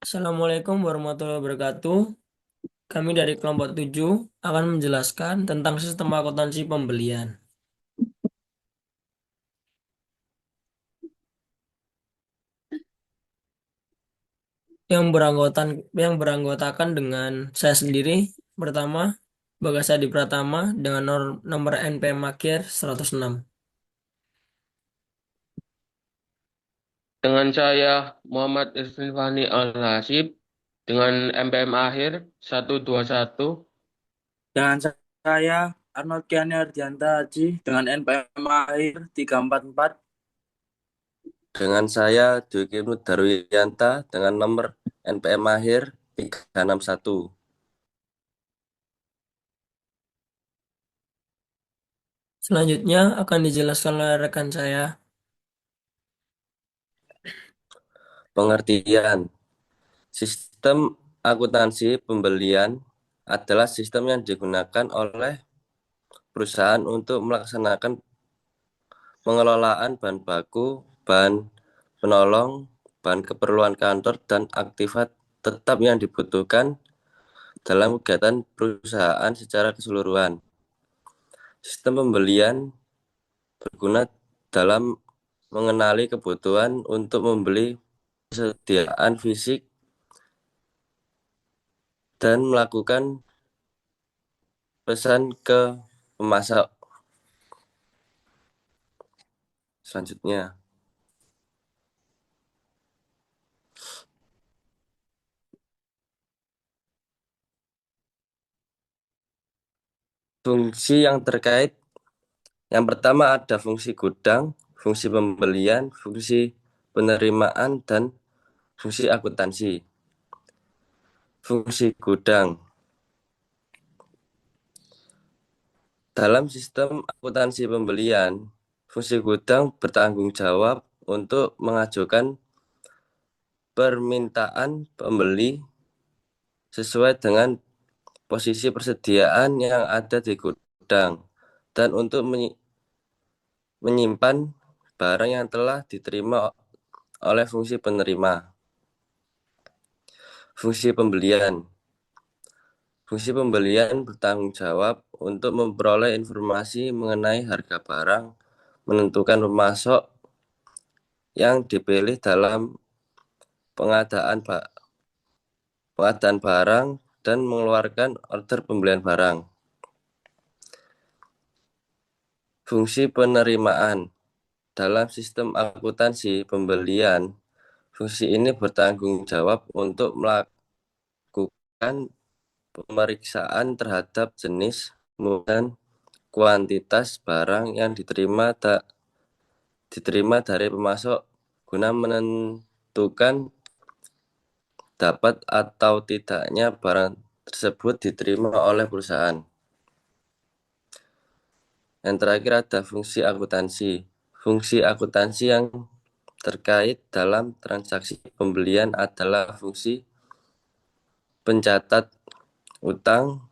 Assalamualaikum warahmatullahi wabarakatuh. Kami dari kelompok 7 akan menjelaskan tentang sistem akuntansi pembelian yang beranggotakan dengan saya sendiri. Pertama, Bagas Adi Pratama dengan nomor NPM akhir 106. Dengan saya Muhammad Irfani Al-Hasib dengan MPM akhir 121. Dengan saya Arnold Kiani Ardianta Haji dengan NPM akhir 344. Dengan saya Dwiki Ibnu Darwiyanta dengan nomor NPM akhir 361. Selanjutnya akan dijelaskan oleh rekan saya. Pengertian. Sistem akuntansi pembelian adalah sistem yang digunakan oleh perusahaan untuk melaksanakan pengelolaan bahan baku, bahan penolong, bahan keperluan kantor, dan aktifat tetap yang dibutuhkan dalam kegiatan perusahaan secara keseluruhan. Sistem pembelian berguna dalam mengenali kebutuhan untuk membeli persediaan fisik dan melakukan pesan ke pemasok. Selanjutnya, fungsi yang terkait. Yang pertama ada fungsi gudang, fungsi pembelian, fungsi penerimaan, dan fungsi akuntansi. Fungsi gudang. Dalam sistem akuntansi pembelian, fungsi gudang bertanggung jawab untuk mengajukan permintaan pembeli sesuai dengan posisi persediaan yang ada di gudang dan untuk menyimpan barang yang telah diterima oleh fungsi penerima. Fungsi pembelian. Fungsi pembelian bertanggung jawab untuk memperoleh informasi mengenai harga barang, menentukan pemasok yang dipilih dalam pengadaan barang, dan mengeluarkan order pembelian barang. Fungsi penerimaan. Dalam sistem akuntansi pembelian, fungsi ini bertanggung jawab untuk melakukan pemeriksaan terhadap jenis dan kuantitas barang yang diterima dari pemasok guna menentukan dapat atau tidaknya barang tersebut diterima oleh perusahaan. Yang terakhir ada fungsi akuntansi. Fungsi akuntansi yang terkait dalam transaksi pembelian adalah fungsi pencatat utang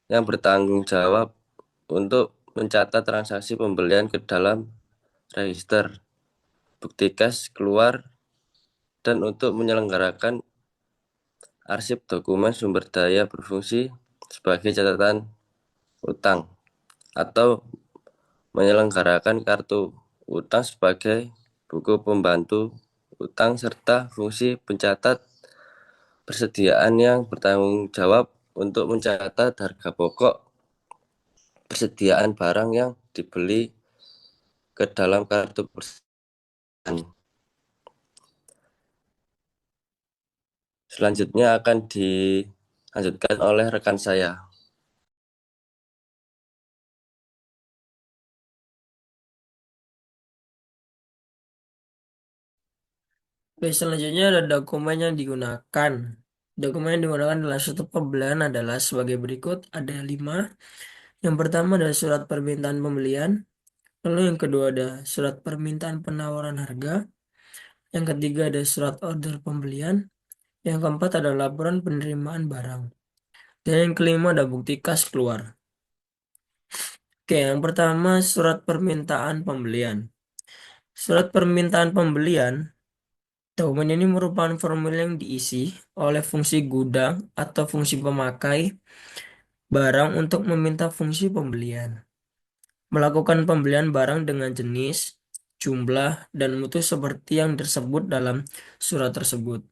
yang bertanggung jawab untuk mencatat transaksi pembelian ke dalam register, bukti kas keluar, dan untuk menyelenggarakan arsip dokumen sumber daya berfungsi sebagai catatan utang atau menyelenggarakan kartu utang sebagai buku pembantu utang serta fungsi pencatat persediaan yang bertanggung jawab untuk mencatat harga pokok persediaan barang yang dibeli ke dalam kartu persediaan. Selanjutnya akan dilanjutkan oleh rekan saya. Oke, selanjutnya ada dokumen yang digunakan. Dokumen yang digunakan dalam sistem pembelian adalah sebagai berikut. Ada 5. Yang pertama adalah surat permintaan pembelian. Lalu yang kedua ada surat permintaan penawaran harga. Yang ketiga ada surat order pembelian. Yang keempat ada laporan penerimaan barang. Dan yang kelima ada bukti kas keluar. Oke, yang pertama surat permintaan pembelian. Surat permintaan pembelian Dokumen ini merupakan formulir yang diisi oleh fungsi gudang atau fungsi pemakai barang untuk meminta fungsi pembelian. Melakukan pembelian barang dengan jenis, jumlah, dan mutu seperti yang tersebut dalam surat tersebut.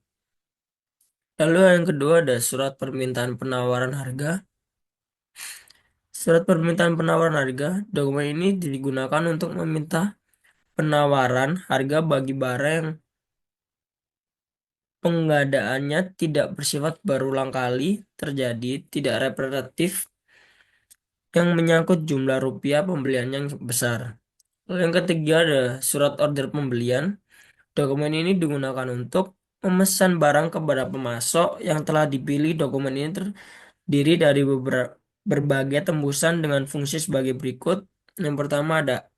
Lalu yang kedua ada surat permintaan penawaran harga. Surat permintaan penawaran harga, dokumen ini digunakan untuk meminta penawaran harga bagi barang yang pengadaannya tidak bersifat berulang kali terjadi, tidak repetitif, yang menyangkut jumlah rupiah pembelian yang besar. Lalu yang ketiga ada surat order pembelian. Dokumen ini digunakan untuk memesan barang kepada pemasok yang telah dipilih. Dokumen ini terdiri dari berbagai tembusan dengan fungsi sebagai berikut. Yang pertama ada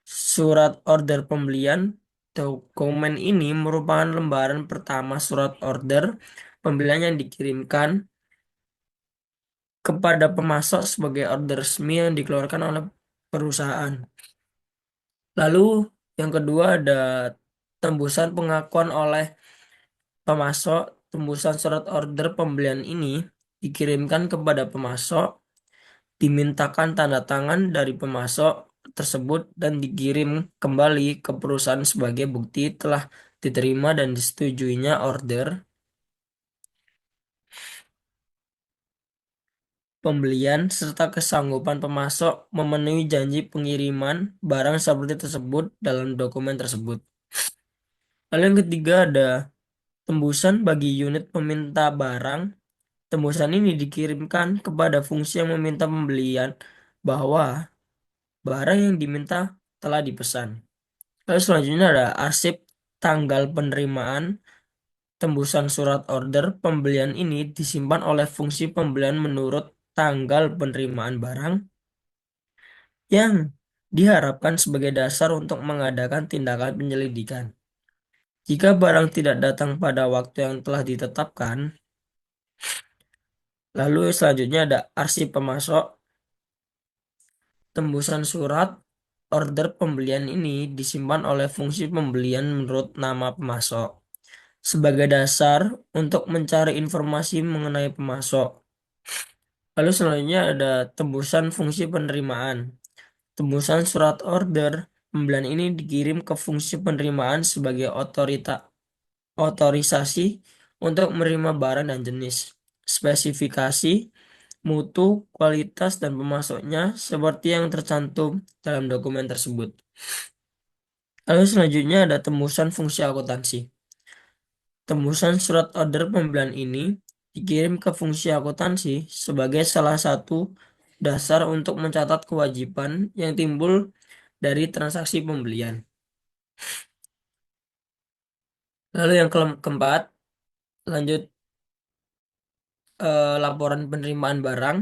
surat order pembelian. Dokumen ini merupakan lembaran pertama surat order pembelian yang dikirimkan kepada pemasok sebagai order resmi yang dikeluarkan oleh perusahaan. Lalu yang kedua ada tembusan pengakuan oleh pemasok. Tembusan surat order pembelian ini dikirimkan kepada pemasok, dimintakan tanda tangan dari pemasok tersebut dan dikirim kembali ke perusahaan sebagai bukti telah diterima dan disetujuinya order pembelian serta kesanggupan pemasok memenuhi janji pengiriman barang seperti tersebut dalam dokumen tersebut. Lalu yang ketiga ada tembusan bagi unit peminta barang. Tembusan ini dikirimkan kepada fungsi yang meminta pembelian bahwa barang yang diminta telah dipesan. Lalu selanjutnya ada arsip tanggal penerimaan. Tembusan surat order pembelian ini disimpan oleh fungsi pembelian menurut tanggal penerimaan barang yang diharapkan sebagai dasar untuk mengadakan tindakan penyelidikan. Jika barang tidak datang pada waktu yang telah ditetapkan, lalu selanjutnya ada arsip pemasok. Tembusan surat order pembelian ini disimpan oleh fungsi pembelian menurut nama pemasok sebagai dasar untuk mencari informasi mengenai pemasok. Lalu selanjutnya ada tembusan fungsi penerimaan. Tembusan surat order pembelian ini dikirim ke fungsi penerimaan sebagai otorisasi untuk menerima barang dan jenis, spesifikasi, mutu, kualitas, dan pemasoknya seperti yang tercantum dalam dokumen tersebut. Lalu selanjutnya ada tembusan fungsi akuntansi. Tembusan surat order pembelian ini dikirim ke fungsi akuntansi sebagai salah satu dasar untuk mencatat kewajiban yang timbul dari transaksi pembelian. Lalu yang keempat, lanjut laporan penerimaan barang.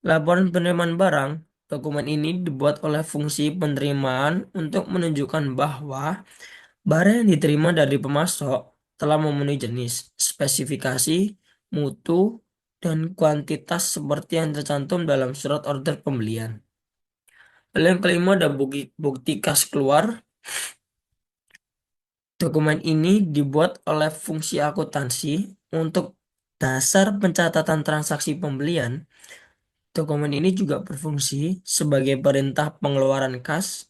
Laporan penerimaan barang, dokumen ini dibuat oleh fungsi penerimaan untuk menunjukkan bahwa barang yang diterima dari pemasok telah memenuhi jenis, spesifikasi, mutu, dan kuantitas seperti yang tercantum dalam surat order pembelian. Lalu yang kelima ada bukti kas keluar. Dokumen ini dibuat oleh fungsi akuntansi untuk dasar pencatatan transaksi pembelian. Dokumen ini juga berfungsi sebagai perintah pengeluaran kas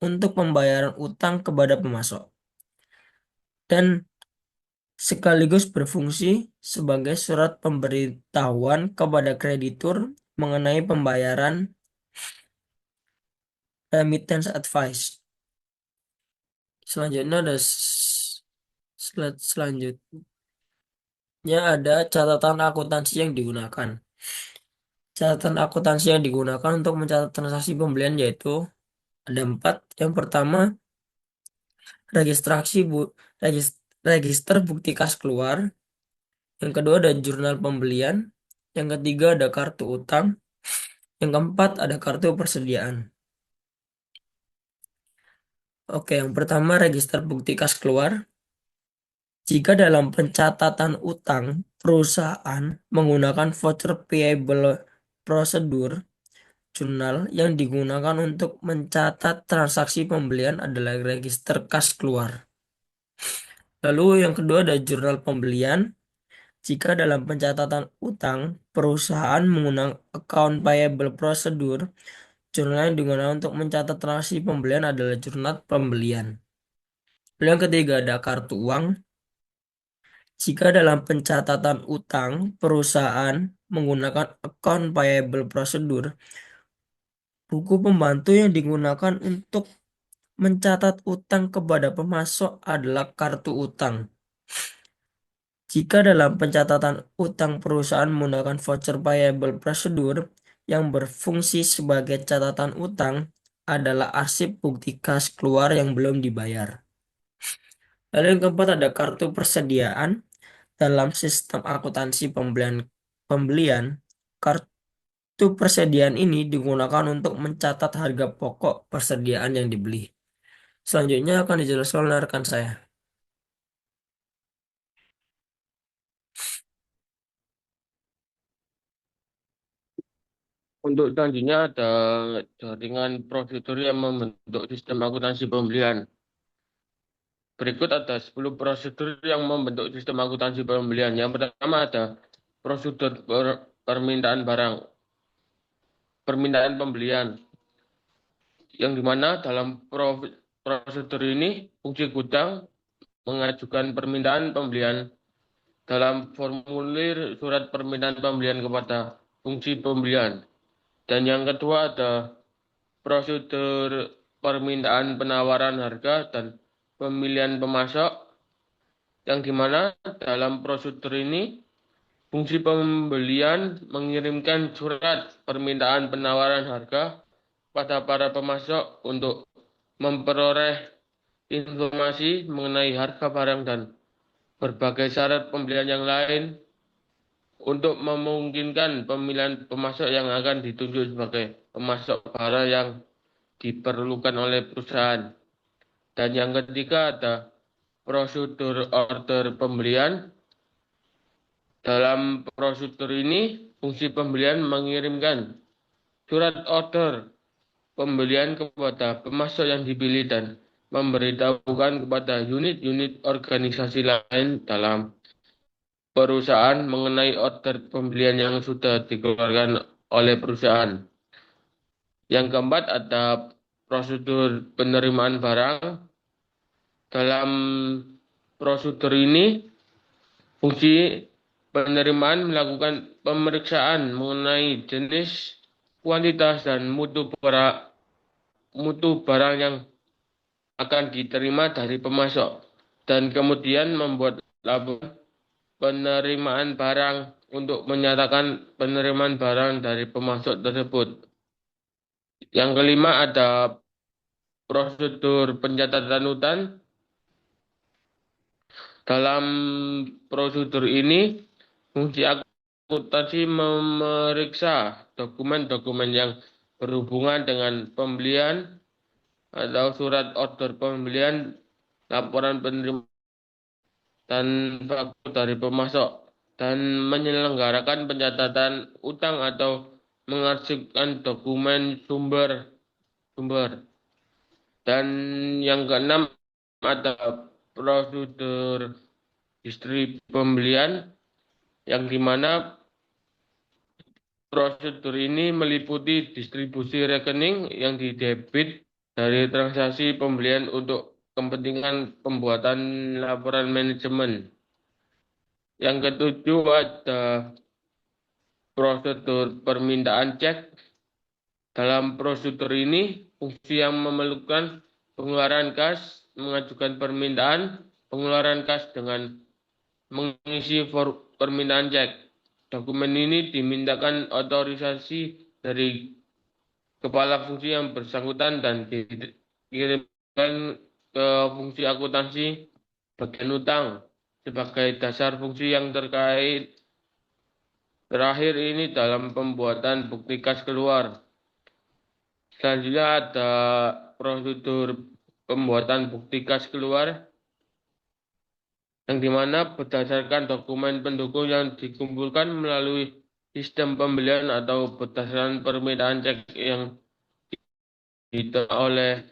untuk pembayaran utang kepada pemasok dan sekaligus berfungsi sebagai surat pemberitahuan kepada kreditur mengenai pembayaran remittance advice. Selanjutnya ada slide selanjutnya ada catatan akuntansi yang digunakan. Catatan akuntansi yang digunakan untuk mencatat transaksi pembelian yaitu ada 4. Yang pertama, registrasi register bukti kas keluar. Yang kedua ada jurnal pembelian. Yang ketiga ada kartu utang. Yang keempat ada kartu persediaan. Oke, yang pertama register bukti kas keluar. Jika dalam pencatatan utang perusahaan menggunakan voucher payable prosedur, Jurnal yang digunakan untuk mencatat transaksi pembelian adalah register kas keluar. Lalu yang kedua ada jurnal pembelian. Jika dalam pencatatan utang, perusahaan menggunakan account payable procedure, jurnal yang digunakan untuk mencatat transaksi pembelian adalah jurnal pembelian. Lalu yang ketiga ada kartu uang. Jika dalam pencatatan utang, perusahaan menggunakan account payable procedure, buku pembantu yang digunakan untuk mencatat utang kepada pemasok adalah kartu utang. Jika dalam pencatatan utang perusahaan menggunakan voucher payable procedure yang berfungsi sebagai catatan utang adalah arsip bukti kas keluar yang belum dibayar. Lalu yang keempat ada kartu persediaan. Dalam sistem akuntansi pembelian, kartu persediaan ini digunakan untuk mencatat harga pokok persediaan yang dibeli. Selanjutnya akan dijelaskan oleh rekan saya. Untuk selanjutnya ada jaringan prosedur yang membentuk sistem akuntansi pembelian. Berikut ada 10 prosedur yang membentuk sistem akuntansi pembelian. Yang pertama ada prosedur permintaan barang, permintaan pembelian. Yang dimana dalam prosedur ini fungsi gudang mengajukan permintaan pembelian dalam formulir surat permintaan pembelian kepada fungsi pembelian. Dan yang kedua ada prosedur permintaan penawaran harga dan pemilihan pemasok, yang dimana dalam prosedur ini fungsi pembelian mengirimkan surat permintaan penawaran harga pada para pemasok untuk memperoleh informasi mengenai harga barang dan berbagai syarat pembelian yang lain untuk memungkinkan pemilihan pemasok yang akan ditunjuk sebagai pemasok barang yang diperlukan oleh perusahaan. Dan yang ketiga ada prosedur order pembelian. Dalam prosedur ini, fungsi pembelian mengirimkan surat order pembelian kepada pemasok yang dipilih dan memberitahukan kepada unit-unit organisasi lain dalam perusahaan mengenai order pembelian yang sudah dikeluarkan oleh perusahaan. Yang keempat ada prosedur penerimaan barang. Dalam prosedur ini, fungsi penerimaan melakukan pemeriksaan mengenai jenis, kuantitas, dan mutu barang yang akan diterima dari pemasok, dan kemudian membuat laporan penerimaan barang untuk menyatakan penerimaan barang dari pemasok tersebut. Yang kelima ada prosedur pencatatan utang. Dalam prosedur ini, fungsi akuntansi memeriksa dokumen-dokumen yang berhubungan dengan pembelian atau surat order pembelian, laporan penerimaan, dan faktur dari pemasok, dan menyelenggarakan pencatatan utang atau mengarsipkan dokumen sumber. Dan yang keenam ada prosedur history pembelian, yang dimana prosedur ini meliputi distribusi rekening yang didebit dari transaksi pembelian untuk kepentingan pembuatan laporan manajemen. Yang ketujuh ada prosedur permintaan cek. Dalam prosedur ini, fungsi yang memerlukan pengeluaran kas, mengajukan permintaan pengeluaran kas dengan mengisi permintaan cek. Dokumen ini dimintakan otorisasi dari kepala fungsi yang bersangkutan dan dikirimkan ke fungsi akuntansi bagian utang sebagai dasar fungsi yang terkait. Terakhir ini dalam pembuatan bukti kas keluar. Selanjutnya ada prosedur pembuatan bukti kas keluar, yang dimana berdasarkan dokumen pendukung yang dikumpulkan melalui sistem pembelian atau berdasarkan permintaan cek yang diterima oleh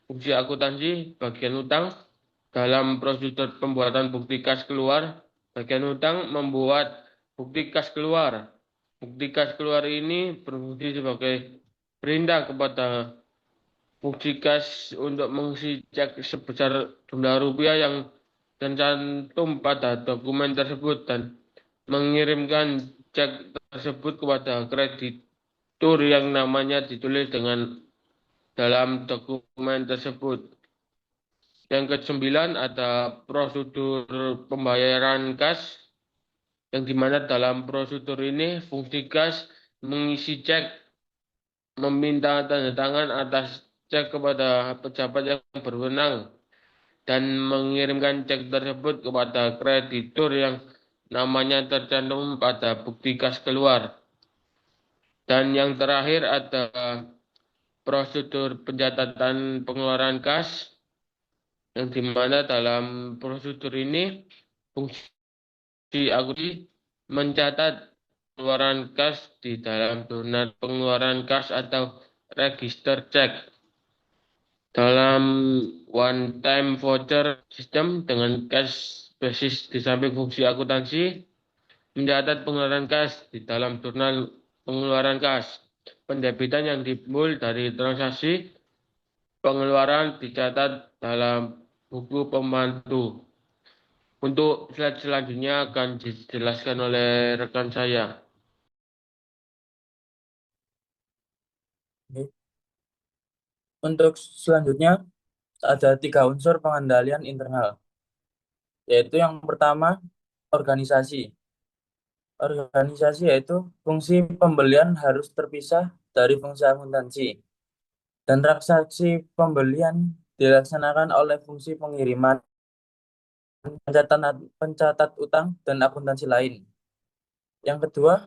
fungsi akuntansi bagian utang. Dalam prosedur pembuatan bukti kas keluar, bagian utang membuat bukti kas keluar. Bukti kas keluar ini berfungsi sebagai perintah kepada fungsi kas untuk mengisi cek sebesar jumlah rupiah yang tercantum pada dokumen tersebut dan mengirimkan cek tersebut kepada kreditur yang namanya ditulis dengan dalam dokumen tersebut. Yang ke-9 ada prosedur pembayaran kas, yang dimana dalam prosedur ini fungsi kas mengisi cek, meminta tanda tangan atas cek kepada pejabat yang berwenang, dan mengirimkan cek tersebut kepada kreditur yang namanya tercantum pada bukti kas keluar. Dan yang terakhir ada prosedur pencatatan pengeluaran kas, yang dimana dalam prosedur ini fungsi akuntansi mencatat pengeluaran kas di dalam jurnal pengeluaran kas atau register cek. Dalam one time voucher system dengan cash basis di samping fungsi akuntansi mencatat pengeluaran kas di dalam jurnal pengeluaran kas. Pendebitan yang timbul dari transaksi pengeluaran dicatat dalam buku pembantu. Untuk slide selanjutnya akan dijelaskan oleh rekan saya. Oke. Untuk selanjutnya ada 3 unsur pengendalian internal, yaitu yang pertama organisasi. Organisasi yaitu fungsi pembelian harus terpisah dari fungsi akuntansi, dan transaksi pembelian dilaksanakan oleh fungsi pengiriman, pencatat utang, dan akuntansi lain. Yang kedua,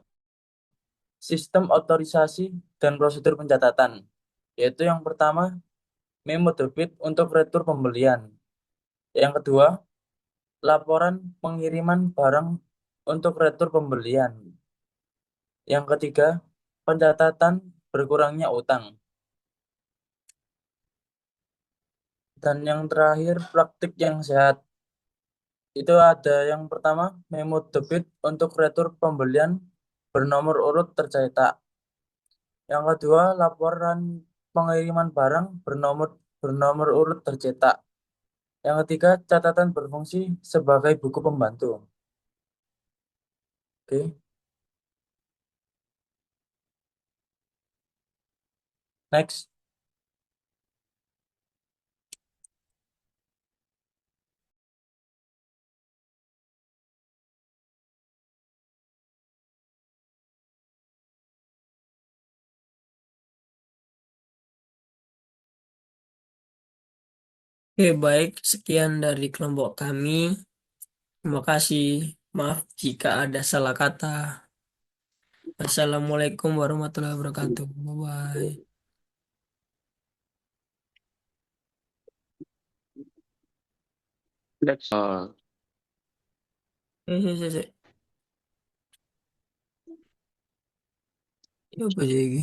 sistem otorisasi dan prosedur pencatatan, yaitu yang pertama memo debit untuk retur pembelian. Yang kedua, laporan pengiriman barang untuk retur pembelian. Yang ketiga, pencatatan berkurangnya utang. Dan yang terakhir, praktik yang sehat. Itu ada yang pertama, memo debit untuk retur pembelian bernomor urut tercetak. Yang kedua, laporan pengiriman barang bernomor urut tercetak. Yang ketiga, catatan berfungsi sebagai buku pembantu. Oke, next. Oke, baik. Sekian dari kelompok kami. Terima kasih. Maaf jika ada salah kata. Assalamualaikum warahmatullahi wabarakatuh. Bye-bye. Next. Eh. Ya, apa lagi?